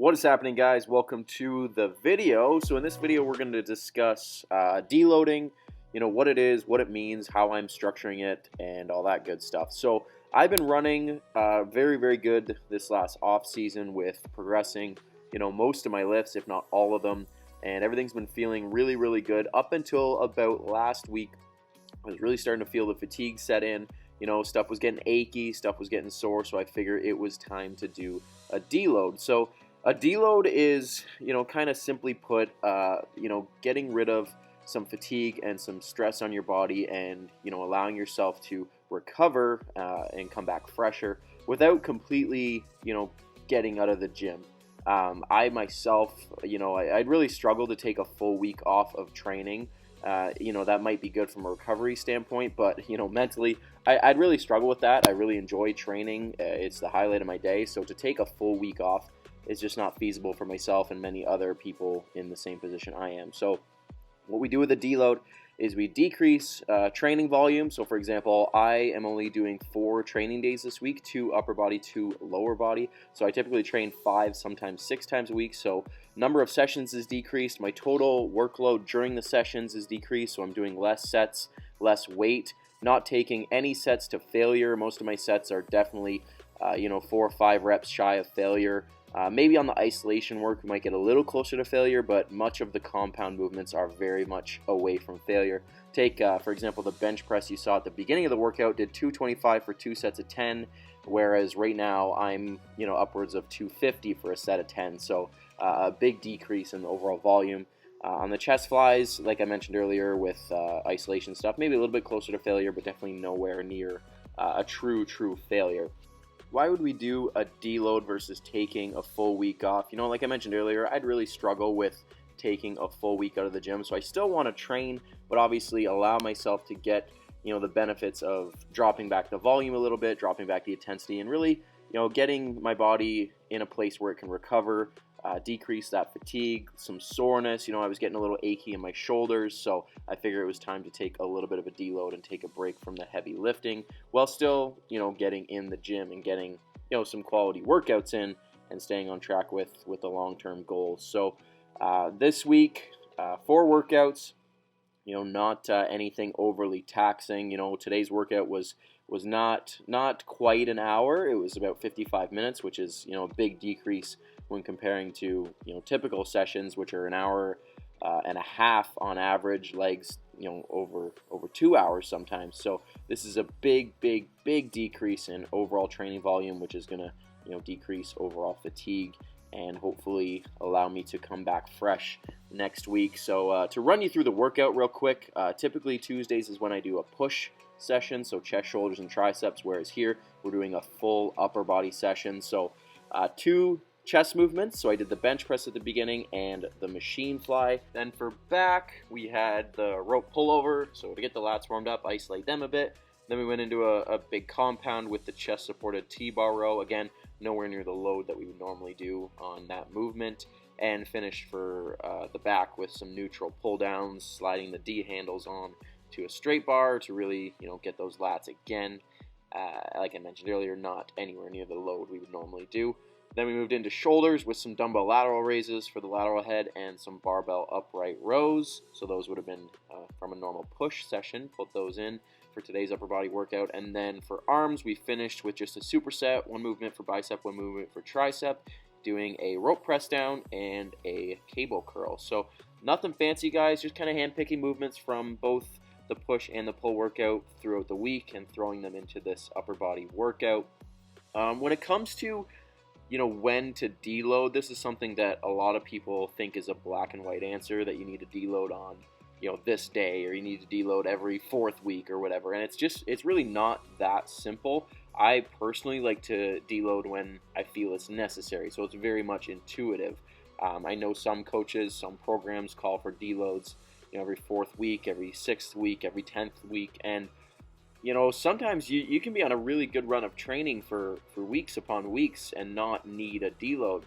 What is happening, guys? Welcome to the video. So in this video, we're going to discuss deloading, what it is, what it means, how I'm structuring it, and all that good stuff. So I've been running very, very good this last off season with progressing, most of my lifts, if not all of them, and everything's been feeling really, really good up until about last week. I was really starting to feel the fatigue set in. Stuff was getting achy, stuff was getting sore, so I figured it was time to do a deload. So a deload is, kind of simply put, getting rid of some fatigue and some stress on your body and, allowing yourself to recover and come back fresher without completely, getting out of the gym. I myself, I'd really struggle to take a full week off of training. That might be good from a recovery standpoint, but, mentally, I'd really struggle with that. I really enjoy training. It's the highlight of my day. So to take a full week off is just not feasible for myself and many other people in the same position I am. So what we do with a deload is we decrease training volume. So for example, I am only doing 4 training days this week, 2 upper body, 2 lower body. So I typically train 5, sometimes 6 times a week. So number of sessions is decreased. My total workload during the sessions is decreased. So I'm doing less sets, less weight, not taking any sets to failure. Most of my sets are definitely 4 or 5 reps shy of failure. Maybe on the isolation work, we might get a little closer to failure, but much of the compound movements are very much away from failure. Take, for example, the bench press you saw at the beginning of the workout, did 225 for 2 sets of 10, whereas right now I'm, upwards of 250 for a set of 10, so a big decrease in the overall volume. On the chest flies, like I mentioned earlier with isolation stuff, maybe a little bit closer to failure, but definitely nowhere near a true failure. Why would we do a deload versus taking a full week off? Like I mentioned earlier, I'd really struggle with taking a full week out of the gym. So I still want to train, but obviously allow myself to get, the benefits of dropping back the volume a little bit, dropping back the intensity, and really, getting my body in a place where it can recover, decrease that fatigue, some soreness. I was getting a little achy in my shoulders, so I figured it was time to take a little bit of a deload and take a break from the heavy lifting while still, getting in the gym and getting, some quality workouts in and staying on track with the long-term goals. So this week, 4 workouts, not anything overly taxing. Today's workout was not quite an hour. It was about 55 minutes, which is, a big decrease when comparing to, typical sessions, which are an hour and a half on average, legs, over 2 hours sometimes. So this is a big decrease in overall training volume, which is going to, decrease overall fatigue and hopefully allow me to come back fresh next week. So to run you through the workout real quick, typically Tuesdays is when I do a push session, so chest, shoulders, and triceps, whereas here we're doing a full upper body session. So 2 chest movements, so I did the bench press at the beginning and the machine fly. Then for back, we had the rope pullover, so to get the lats warmed up, isolate them a bit. Then we went into a big compound with the chest supported T-bar row, again, nowhere near the load that we would normally do on that movement, and finished for the back with some neutral pull downs, sliding the D handles on to a straight bar to really, get those lats again. Like I mentioned earlier, not anywhere near the load we would normally do. Then we moved into shoulders with some dumbbell lateral raises for the lateral head and some barbell upright rows. So those would have been from a normal push session. Put those in for today's upper body workout. And then for arms, we finished with just a superset, 1 movement for bicep, 1 movement for tricep, doing a rope press down and a cable curl. So nothing fancy, guys, just kind of hand-picking movements from both the push and the pull workout throughout the week and throwing them into this upper body workout. When it comes to when to deload, this is something that a lot of people think is a black and white answer, that you need to deload on, this day, or you need to deload every 4th week or whatever. And it's really not that simple. I personally like to deload when I feel it's necessary. So it's very much intuitive. I know some coaches, some programs call for deloads, every 4th week, every 6th week, every 10th week. And sometimes you can be on a really good run of training for weeks upon weeks and not need a deload.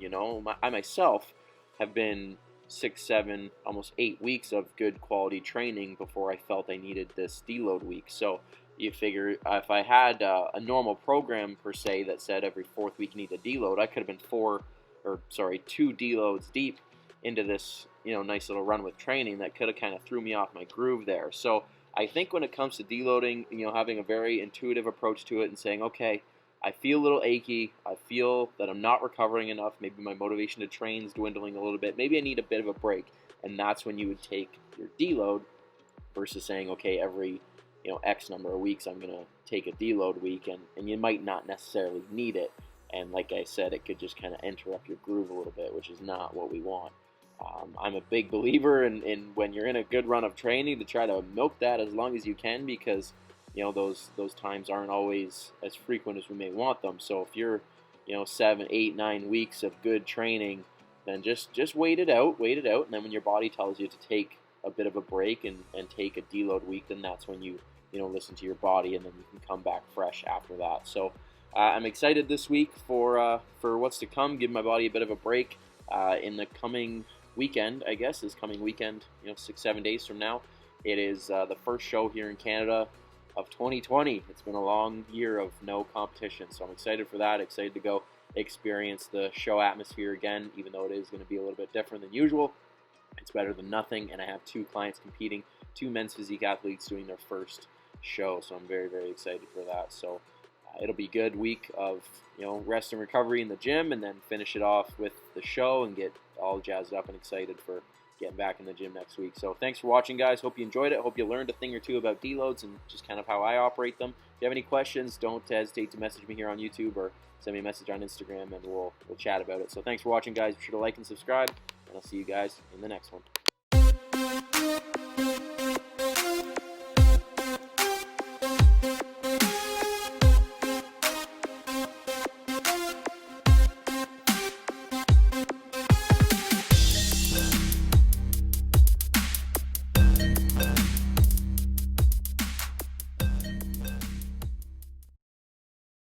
I myself have been 6, 7, almost 8 weeks of good quality training before I felt I needed this deload week. So you figure if I had a normal program per se that said every 4th week you need a deload, I could have been 4 or sorry, 2 deloads deep into this, nice little run with training that could have kind of threw me off my groove there. So I think when it comes to deloading, having a very intuitive approach to it and saying, okay, I feel a little achy. I feel that I'm not recovering enough. Maybe my motivation to train is dwindling a little bit. Maybe I need a bit of a break. And that's when you would take your deload versus saying, okay, every X number of weeks I'm going to take a deload week, and you might not necessarily need it. And like I said, it could just kind of interrupt your groove a little bit, which is not what we want. I'm a big believer in when you're in a good run of training to try to milk that as long as you can, because those times aren't always as frequent as we may want them. So if you're 7, 8, 9 weeks of good training, then just wait it out, and then when your body tells you to take a bit of a break and take a deload week, then that's when you listen to your body, and then you can come back fresh after that. So I'm excited this week for what's to come. Give my body a bit of a break in the coming weekend. I guess this coming weekend, 6-7 days from now, it is the first show here in Canada of 2020. It's been a long year of no competition, so I'm excited for that. Excited to go experience the show atmosphere again, even though it is going to be a little bit different than usual. It's better than nothing, and I have 2 clients competing, 2 men's physique athletes doing their first show, so I'm very, very excited for that. So it'll be a good week of rest and recovery in the gym, and then finish it off with the show and get all jazzed up and excited for getting back in the gym next week. So thanks for watching, guys. Hope you enjoyed it. Hope you learned a thing or two about deloads and just kind of how I operate them. If you have any questions, don't hesitate to message me here on YouTube or send me a message on Instagram, and we'll chat about it. So thanks for watching, guys. Be sure to like and subscribe, and I'll see you guys in the next one.